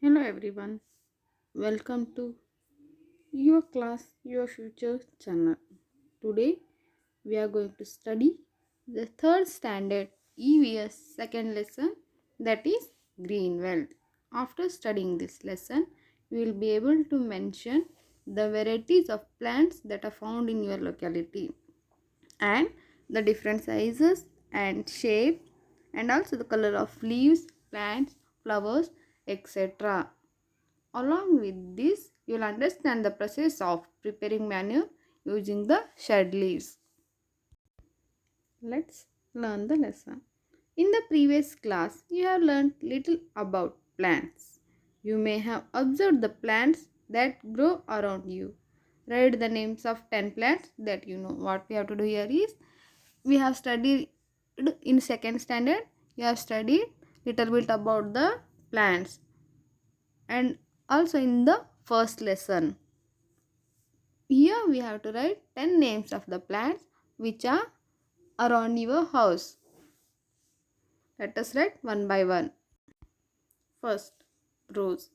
Hello everyone, welcome to your class, your future channel. Today we are going to study the third standard EVS second lesson, that is green wealth. After studying this lesson, you will be able to mention the varieties of plants that are found in your locality and the different sizes and shape and also the color of leaves, plants, flowers, etc. Along with this, you will understand the process of preparing manure using the shed leaves. Let's learn the lesson. In the previous class, you have learned little about plants. You may have observed the plants that grow around you. Write the names of 10 plants that you know. What we have to do here is, we have studied in second standard, you have studied little bit about the plants, and also in the first lesson. Here we have to write 10 names of the plants which are around your house. Let us write one by one. First, rose,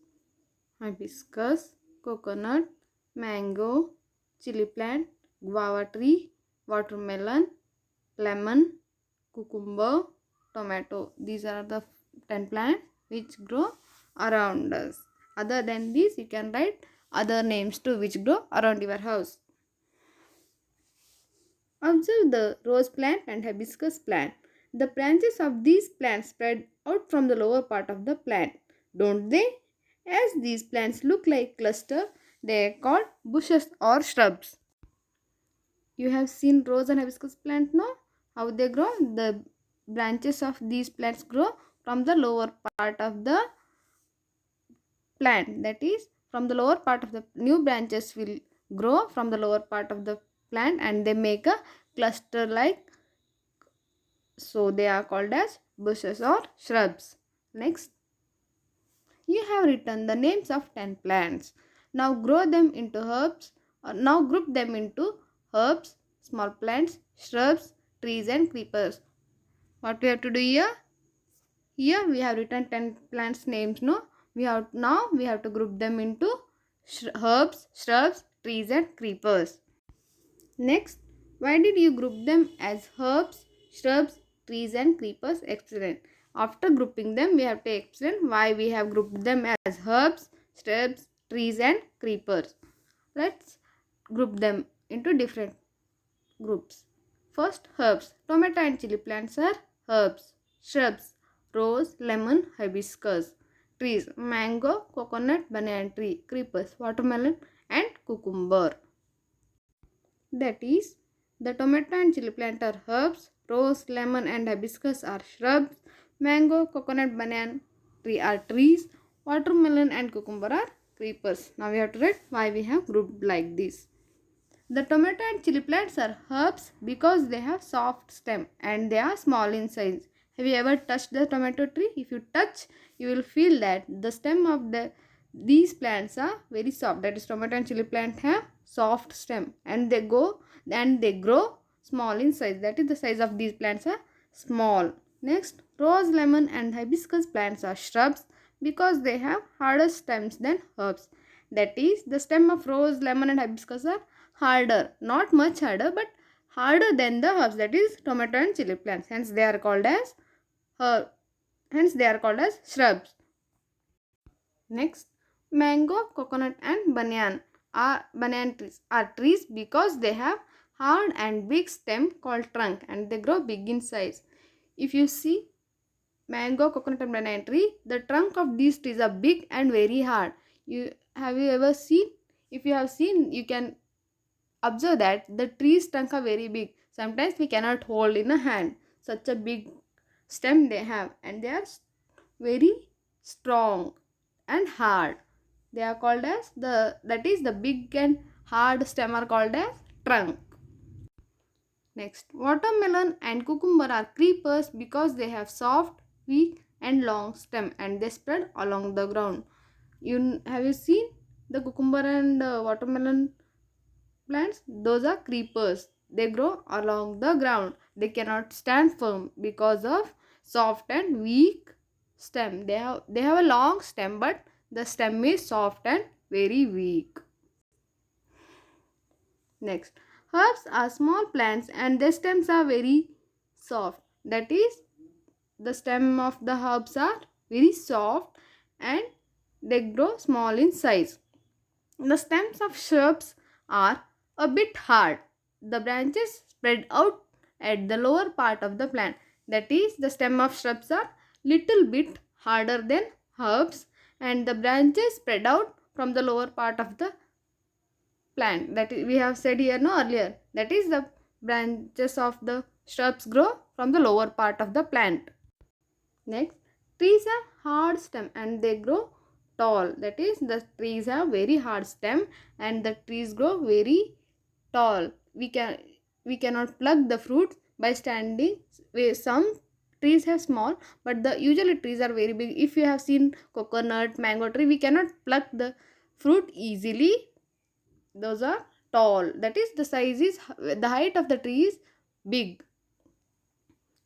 hibiscus, coconut, mango, chili plant, guava tree, watermelon, lemon, cucumber, tomato. These are the 10 plants which grow around us. Other than this, you can write other names too which grow around your house. Observe the rose plant and hibiscus plant. The branches of these plants spread out from the lower part of the plant, don't they? As these plants look like cluster, they are called bushes or shrubs. You have seen rose and hibiscus plant, no? How they grow? The branches of these plants grow from the lower part of the plant. That is, from the lower part of the new branches will grow from the lower part of the plant and they make a cluster like, so they are called as bushes or shrubs. Next, you have written the names of 10 plants. Now grow them into herbs, or now group them into herbs, small plants, shrubs, trees and creepers. What we have to do here? Here we have written 10 plants names, no? We have to group them into herbs, shrubs, trees and creepers. Next, why did you group them as herbs, shrubs, trees and creepers? Explain. After grouping them, we have to explain why we have grouped them as herbs, shrubs, trees and creepers. Let's group them into different groups. First, herbs. Tomato and chili plants are herbs. Shrubs. Rose, lemon, hibiscus. Trees. Mango, coconut, banana tree. Creepers. Watermelon and cucumber. That is, the tomato and chili plant are herbs, rose, lemon and hibiscus are shrubs, mango, coconut, banana tree are trees, watermelon and cucumber are creepers. Now we have to write why we have grouped like this. The tomato and chili plants are herbs because they have soft stem and they are small in size. Have you ever touched the tomato tree? If you touch, you will feel that the stem of these plants are very soft. That is, tomato and chili plant have soft stem and they grow small in size. That is, the size of these plants are small. Next, rose, lemon and hibiscus plants are shrubs because they have harder stems than herbs. That is, the stem of rose, lemon and hibiscus are harder, not much harder, but harder than the herbs, that is tomato and chili plants. Hence they are called as herb. Hence they are called as shrubs. Next, mango, coconut and banana trees are trees because they have hard and big stem called trunk and they grow big in size. If you see mango, coconut and banana tree, the trunk of these trees are big and very hard. Have you ever seen? If you have seen, you can observe that the trees trunk are very big. Sometimes we cannot hold in a hand. Such a big stem they have and they are very strong and hard. They are called as the big and hard stem are called as trunk. Next, watermelon and cucumber are creepers because they have soft, weak and long stem and they spread along the ground. Have you seen the cucumber and watermelon plants? Those are creepers. They grow along the ground. They cannot stand firm because of soft and weak stem. They have a long stem but the stem is soft and very weak. Next, herbs are small plants and their stems are very soft. That is, the stem of the herbs are very soft and they grow small in size. The stems of shrubs are a bit hard. The branches spread out at the lower part of the plant. That is, the stem of shrubs are little bit harder than herbs and the branches spread out from the lower part of the plant. That is, we have said here no earlier. That is, the branches of the shrubs grow from the lower part of the plant. Next, trees have hard stem and they grow tall. That is, the trees have very hard stem and the trees grow very tall. We cannot pluck the fruits by standing. Some trees have small, but the usually trees are very big. If you have seen coconut, mango tree, we cannot pluck the fruit easily. Those are tall. That is, the height of the tree is big.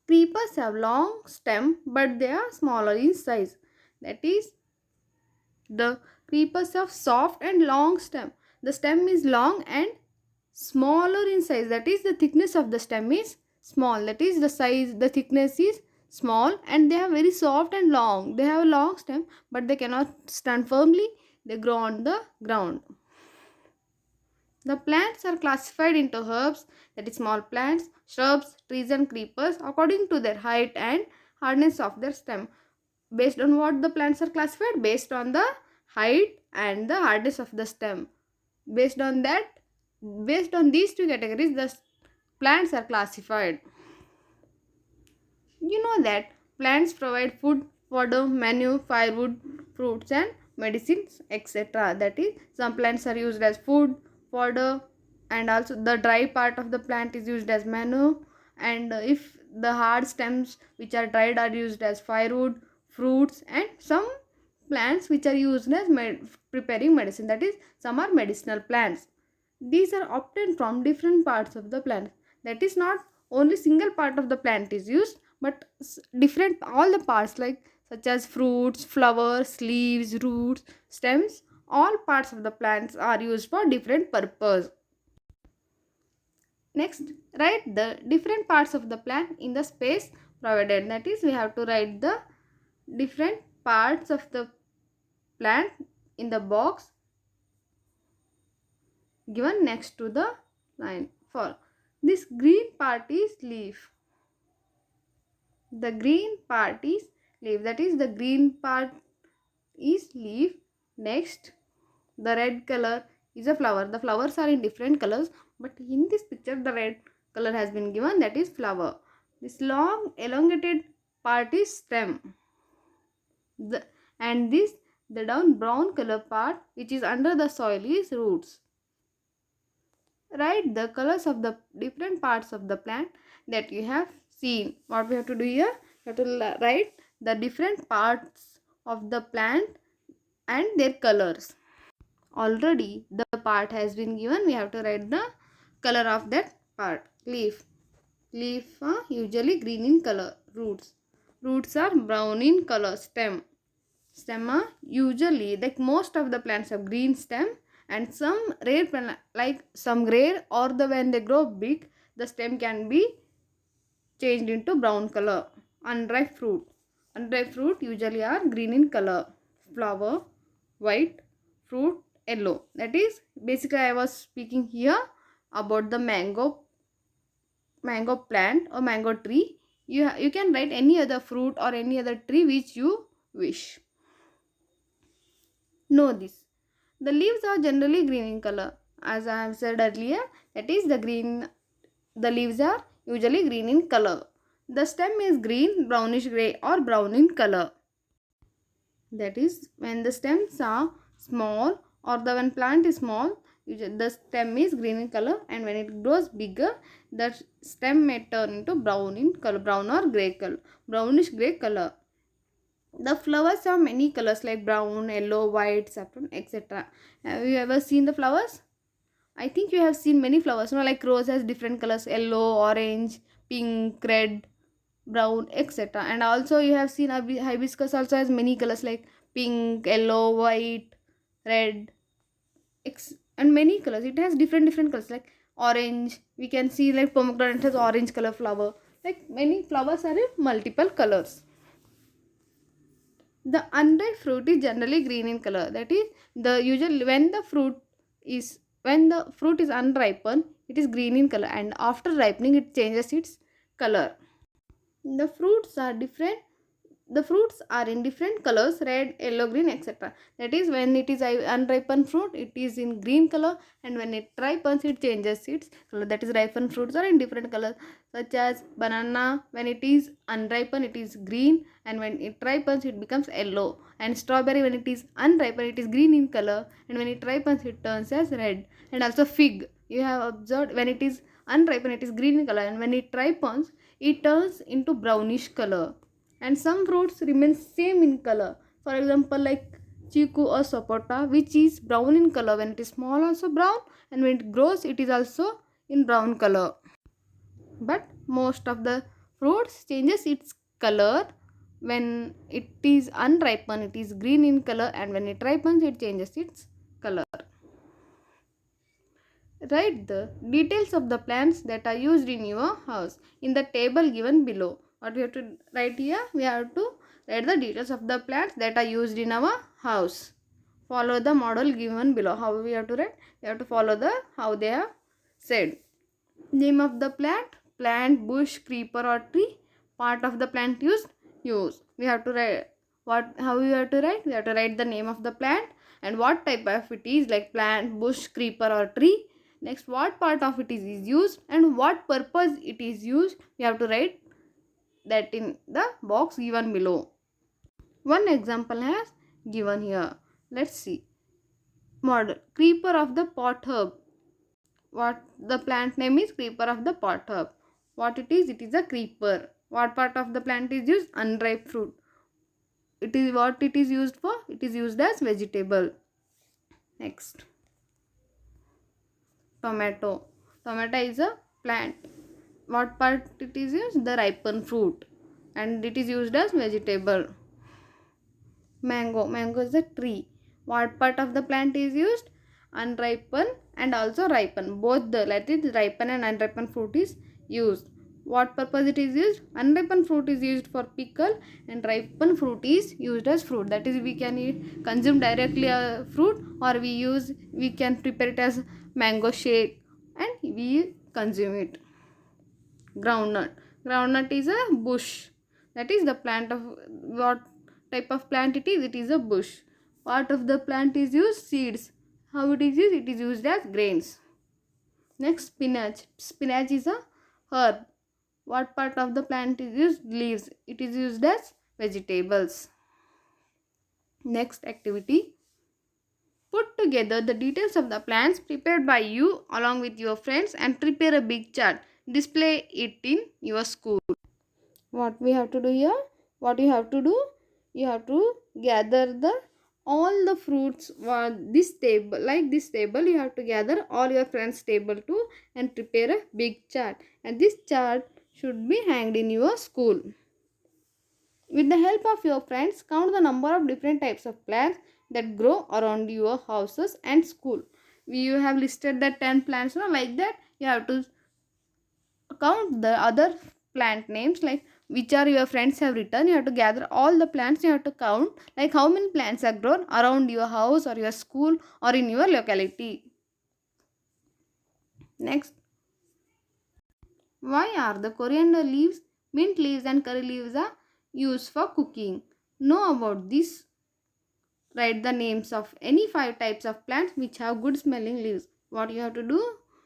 Creepers have long stem but they are smaller in size. That is, the creepers have soft and long stem. The stem is long and smaller in size. That is, the thickness of the stem is small. That is, the thickness is small and they are very soft and long. They have a long stem but they cannot stand firmly. They grow on the ground. The plants are classified into herbs, that is small plants, shrubs, trees and creepers according to their height and hardness of their stem. Based on what the plants are classified? Based on the height and the hardness of the stem. Based on these two categories, the plants are classified. You know that plants provide food, fodder, manure, firewood, fruits and medicines, etc. That is, some plants are used as food, fodder, and also the dry part of the plant is used as manure, and if the hard stems which are dried are used as firewood, fruits, and some plants which are used as preparing medicine. That is, some are medicinal plants. These are obtained from different parts of the plant. That is, not only single part of the plant is used, but different all the parts like such as fruits, flowers, leaves, roots, stems. All parts of the plants are used for different purpose. Next, write the different parts of the plant in the space provided. That is, we have to write the different parts of the plant in the box given next to the line. For this green part is leaf. The green part is leaf. That is, the green part is leaf. Next, the red color is a flower. The flowers are in different colors, but in this picture the red color has been given, that is flower. This long elongated part is stem. The down brown color part which is under the soil is roots. Write the colors of the different parts of the plant that you have seen. What we have to do here? We have to write the different parts of the plant and their colors. Already the part has been given. We have to write the color of that part. Leaf are usually green in color. Roots are brown in color. Stem are usually, like most of the plants have green stem, and some rare plant, like some rare or when they grow big, the stem can be changed into brown color. Unripe fruit usually are green in color. Flower white, fruit yellow. That is, basically I was speaking here about the mango plant or mango tree. You can write any other fruit or any other tree which you wish. Know this. The leaves are generally green in color. As I have said earlier, that is, the leaves are usually green in color. The stem is green, brownish grey or brown in color. That is, when the stems are small or when plant is small, the stem is green in color, and when it grows bigger, the stem may turn into brown in color, brown or grey color, brownish grey color. The flowers have many colors like brown, yellow, white, saffron, etc. Have you ever seen the flowers? I think you have seen many flowers. Like rose has different colors: yellow, orange, pink, red, brown, etc. And also you have seen hibiscus also has many colors like pink, yellow, white, red, and many colors. It has different colors like orange. We can see like pomegranate has orange color flower. Like many flowers are in multiple colors. The unripe fruit is generally green in color. That is the usual when the fruit is unripened, it is green in color, and after ripening, it changes its color. The fruits are different. The fruits are in different colors: red, yellow, green, etc. That is, when it is unripened fruit, it is in green color, and when it ripens, it changes its color. That is, ripened fruits are in different colors, such as banana. When it is unripened, it is green, and when it ripens, it becomes yellow. And strawberry, when it is unripened, it is green in color, and when it ripens, it turns as red. And also fig, you have observed, when it is unripened, it is green in color, and when it ripens, it turns into brownish color. And some fruits remain same in color. For example, like chiku or sapota, which is brown in color when it is small, also brown, and when it grows, it is also in brown color. But most of the fruits changes its color. When it is unripened, it is green in color, and when it ripens, it changes its color. Write the details of the plants that are used in your house in the table given below. What we have to write here? We have to write the details of the plants that are used in our house. Follow the model given below. How we have to write? We have to follow the how they have said. Name of the plant, bush, creeper or tree. Part of the plant use. We have to write how we have to write? We have to write the name of the plant and what type of it is, like plant, bush, creeper or tree. Next, what part of it is used and what purpose it is used. We have to write that in the box given below. One example has given here. Let's see. Model creeper of the pot herb. What the plant name is? Creeper of the pot herb. What it is? It is a creeper. What part of the plant is used? Unripe fruit. It is what it is used for? It is used as vegetable. Next, tomato. Tomato is a plant. What part it is used? The ripened fruit, and it is used as vegetable. Mango. Mango is a tree. What part of the plant is used? Unripened and also ripened. Both the ripened and unripened fruit is used. What purpose it is used? Unripened fruit is used for pickle and ripened fruit is used as fruit. That is, we can consume directly a fruit, or we can prepare it as mango shake and we consume it. Groundnut. Groundnut is a bush. That is the plant of what type of plant it is? It is a bush. Part of the plant is used? Seeds. How it is used? It is used as grains. Next, spinach. Spinach is a herb. What part of the plant is used? Leaves. It is used as vegetables. Next activity. Put together the details of the plants prepared by you along with your friends and prepare a big chart. Display it in your school. What we have to do here? What you have to do? You have to gather all the fruits this table, like this table. You have to gather all your friends table too and prepare a big chart, and this chart should be hanged in your school. With the help of your friends, count the number of different types of plants that grow around your houses and school. You have listed the 10 plants, like that. You have to count the other plant names, like which are your friends have written. You have to gather all the plants. You have to count like how many plants are grown around your house or your school or in your locality. Next, why are the coriander leaves, mint leaves and curry leaves are used for cooking? Know about this. Write the names of any 5 types of plants which have good smelling leaves. What you have to do?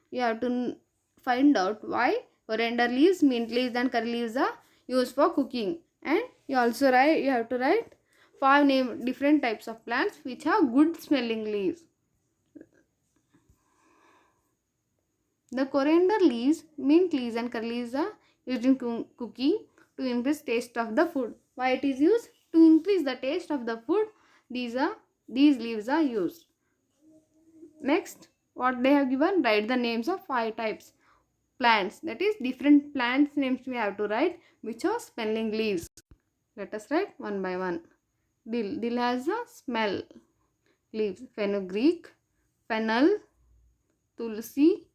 You have to find out why coriander leaves, mint leaves and curry leaves are used for cooking. And you have to write 5 different types of plants which have good smelling leaves. The coriander leaves, mint leaves and curry leaves are used in cooking to increase taste of the food. Why it is used? To increase the taste of the food, these leaves are used. Next, what they have given? Write the names of 5 types plants. That is, different plants names we have to write which are smelling leaves. Let us write one by one. Dill. Dill has a smell. Leaves. Fenugreek, fennel, tulsi,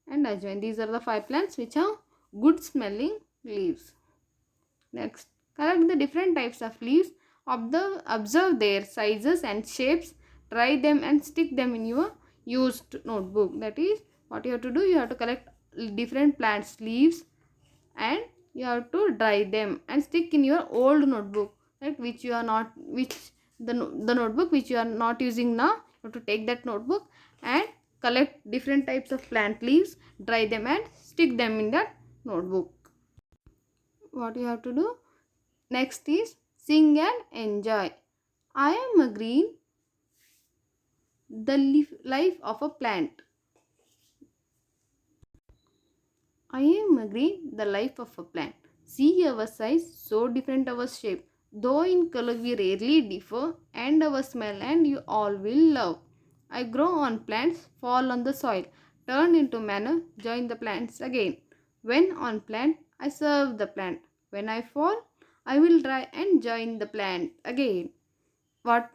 and ajwain. These are the 5 plants which have good smelling leaves. Next, collect the different types of leaves. Observe their sizes and shapes. Try them and stick them in your used notebook. That is what you have to do. You have to collect different plants leaves and you have to dry them and stick in your old notebook, right, which you are not, which the notebook which you are not using now. You have to take that notebook and collect different types of plant leaves, dry them and stick them in that notebook. What you have to do next is sing and enjoy. I am a green, the life of a plant. I am a green, the life of a plant. See our size, so different our shape. Though in color we rarely differ, and our smell and you all will love. I grow on plants, fall on the soil, turn into manure, join the plants again. When on plant, I serve the plant. When I fall, I will dry and join the plant again. What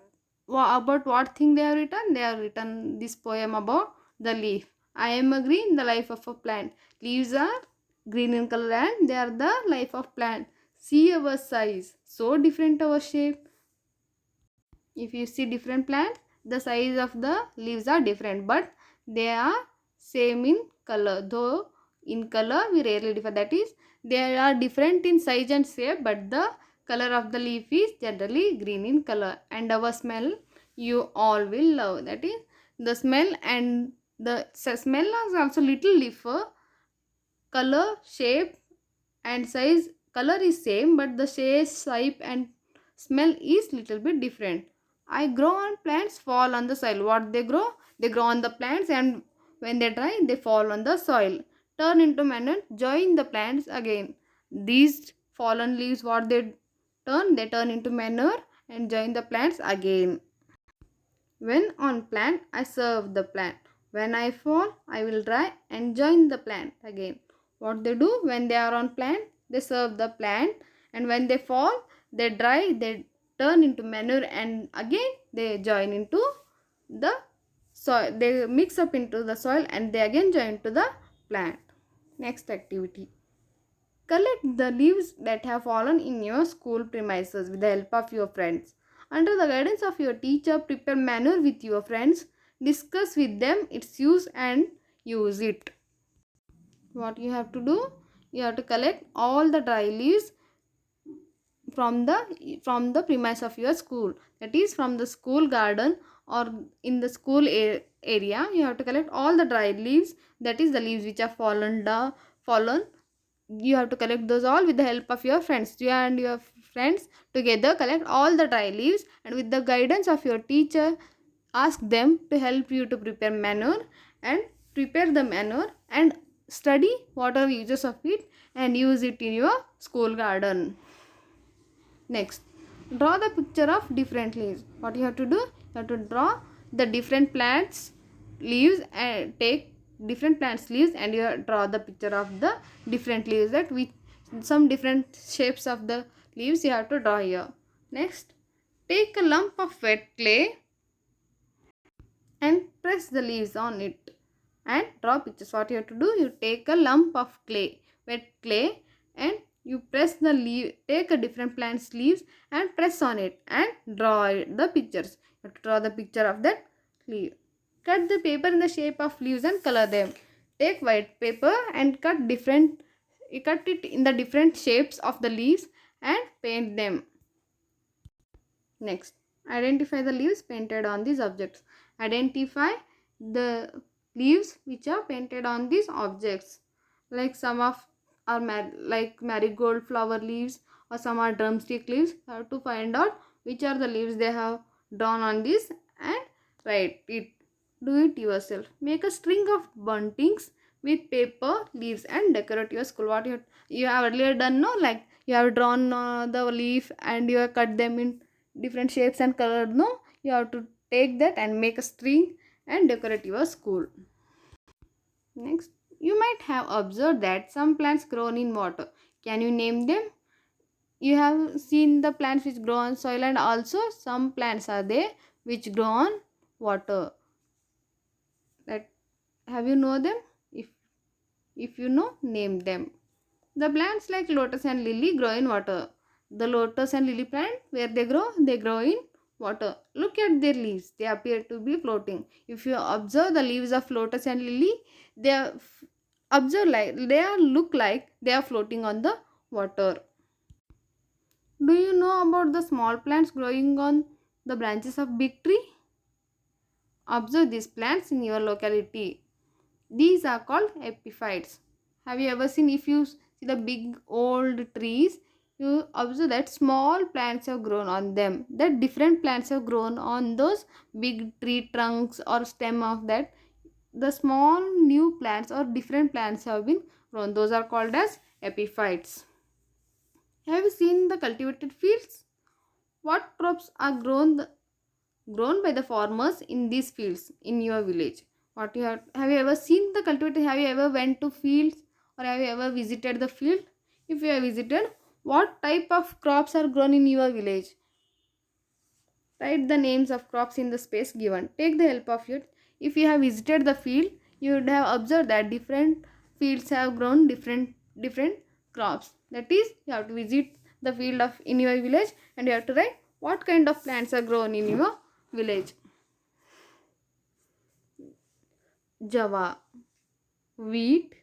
about what thing they have written? They have written this poem about the leaf. I am a green, the life of a plant. Leaves are green in color and they are the life of plant. See our size, so different our shape. If you see different plants, the size of the leaves are different, but they are same in color. Though in color we rarely differ, that is they are different in size and shape, but the color of the leaf is generally green in color. And our smell you all will love, that is the smell and the smell is also little differ. Color, shape and size, color is same but the shape and smell is little bit different. I grow on plants, fall on the soil. What they grow? They grow on the plants and when they dry they fall on the soil, turn into manure, join the plants again. These fallen leaves, what they turn? They turn into manure and join the plants again. When on plant, I serve the plant. When I fall, I will dry and join the plant again. What they do when they are on plant? They serve the plant, and when they fall, they dry, they turn into manure and again they join into the soil. They mix up into the soil and they again join to the plant. Next activity. Collect the leaves that have fallen in your school premises with the help of your friends. Under the guidance of your teacher, prepare manure with your friends. Discuss with them its use and use it. What you have to do? You have to collect all the dry leaves from the premise of your school. That is from the school garden or in the school area. You have to collect all the dry leaves. That is the leaves which are fallen. You have to collect those all with the help of your friends. You and your friends together collect all the dry leaves and with the guidance of your teacher ask them to help you to prepare manure and prepare the manure and study what are the uses of it and use it in your school garden. Next, draw the picture of different leaves. What you have to do? You have to draw the different plants leaves and take different plants leaves and you draw the picture of the different leaves, that with some different shapes of the leaves you have to draw here. Next, take a lump of wet clay and press the leaves on it and draw pictures. What you have to do? You take a lump of clay, wet clay, and you press the leaf, take a different plant's leaves and press on it and draw the pictures. You have to draw the picture of that leaf. Cut the paper in the shape of leaves and color them. Take white paper and cut it in the different shapes of the leaves and paint them. Next, identify the leaves painted on these objects. Identify the leaves which are painted on these objects. Like some of are like marigold flower leaves or some are drumstick leaves. You have to find out which are the leaves they have drawn on this and write it. Do it yourself. Make a string of buntings with paper, leaves and decorate your school. What you have earlier done, no? Like you have drawn the leaf and you have cut them in different shapes and colored, no? You have to take that and make a string and decorate your school. Next, you might have observed that some plants grow in water. Can you name them? you have seen the plants which grow on soil, and also some plants are there which grow on water. That, have you know them? If you know, name them. The plants like lotus and lily grow in water. The lotus and lily plant, where they grow in water. Look at their leaves. They appear to be floating. If you observe the leaves of lotus and lily, they are observe like they are look like they are floating on the water. Do you know about the small plants growing on the branches of big tree? Observe these plants in your locality. These are called epiphytes. Have you ever seen, if you see the big old trees, you observe that small plants have grown on them. That different plants have grown on those big tree trunks or stem of that. The small new plants or different plants have been grown. Those are called as epiphytes. Have you seen the cultivated fields? What crops are grown by the farmers in these fields in your village? What you ever seen the cultivated? Have you ever went to fields, or have you ever visited the field? If you have visited, what type of crops are grown in your village? Write the names of crops in the space given. Take the help of your. If you have visited the field, you would have observed that different fields have grown different crops. That is, you have to visit the field of in your village, and you have to write what kind of plants are grown in your village. Java, wheat,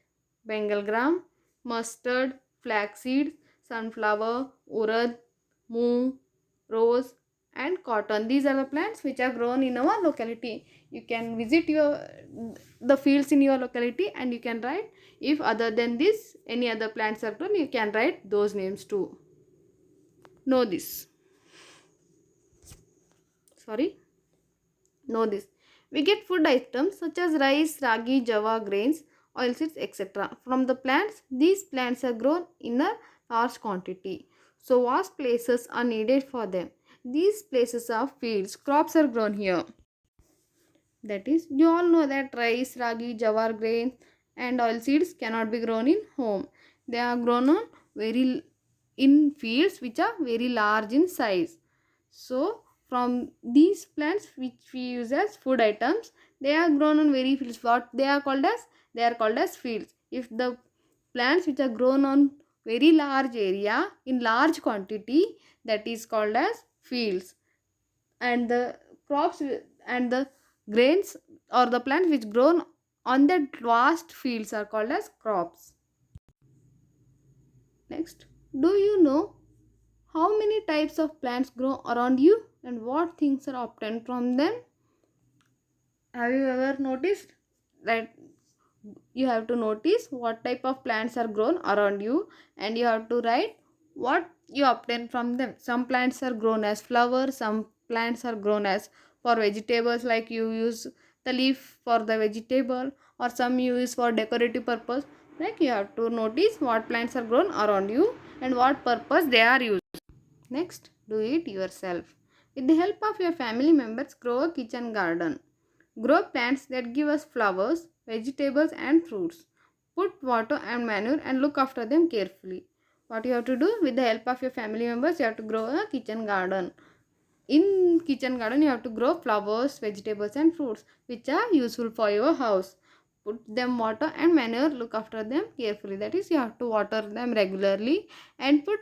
Bengal gram, mustard, flaxseed, sunflower, urad, moong, rose, and cotton. These are the plants which are grown in our locality. You can visit the fields in your locality, and you can write, if other than this any other plants are grown, you can write those names too. Know this. Sorry. Know this. We get food items such as rice, ragi, java, grains, oilseeds, etc. from the plants. These plants are grown in a large quantity. So vast places are needed for them. These places are fields. Crops are grown here. That is, you all know that rice, ragi, jawar, grains and oilseeds cannot be grown in home. They are grown on in fields which are very large in size. So from these plants which we use as food items, they are grown on very fields. What they are called as? They are called as fields. If the plants which are grown on very large area in large quantity, that is called as fields. And the crops and the grains or the plants which grown on that vast fields are called as crops. Next, do you know how many types of plants grow around you and what things are obtained from them? Have you ever noticed that you have to notice what type of plants are grown around you, and you have to write what you obtain from them. Some plants are grown as flowers, some plants are grown as for vegetables, like you use the leaf for the vegetable, or some you use for decorative purpose. Like, you have to notice what plants are grown around you and what purpose they are used. Next, do it yourself. With the help of your family members, grow a kitchen garden. Grow plants that give us flowers, vegetables and fruits. Put water and manure and look after them carefully. What you have to do, with the help of your family members, you have to grow a kitchen garden. In kitchen garden, you have to grow flowers, vegetables and fruits which are useful for your house. Put them water and manure, look after them carefully. That is, you have to water them regularly and put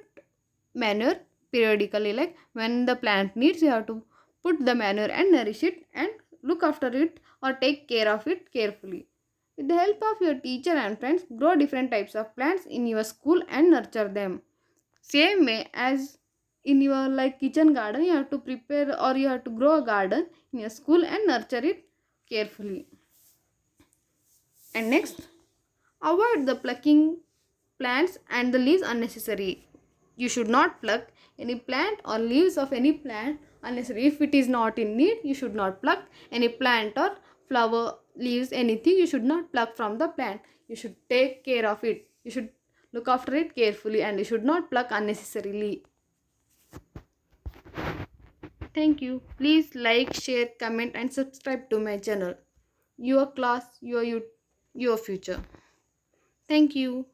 manure periodically. Like, when the plant needs, you have to put the manure and nourish it and look after it or take care of it carefully. With the help of your teacher and friends, grow different types of plants in your school and nurture them. Same way as in your like kitchen garden, you have to prepare or you have to grow a garden in your school and nurture it carefully. And next, avoid the plucking plants and the leaves unnecessary. You should not pluck any plant or leaves of any plant unnecessary. If it is not in need, you should not pluck any plant or flower, leaves, anything. You should not pluck from the plant. You should take care of it. You should look after it carefully, and you should not pluck unnecessarily. Thank you. Please like, share, comment and subscribe to my channel. Your class, your future. Thank you.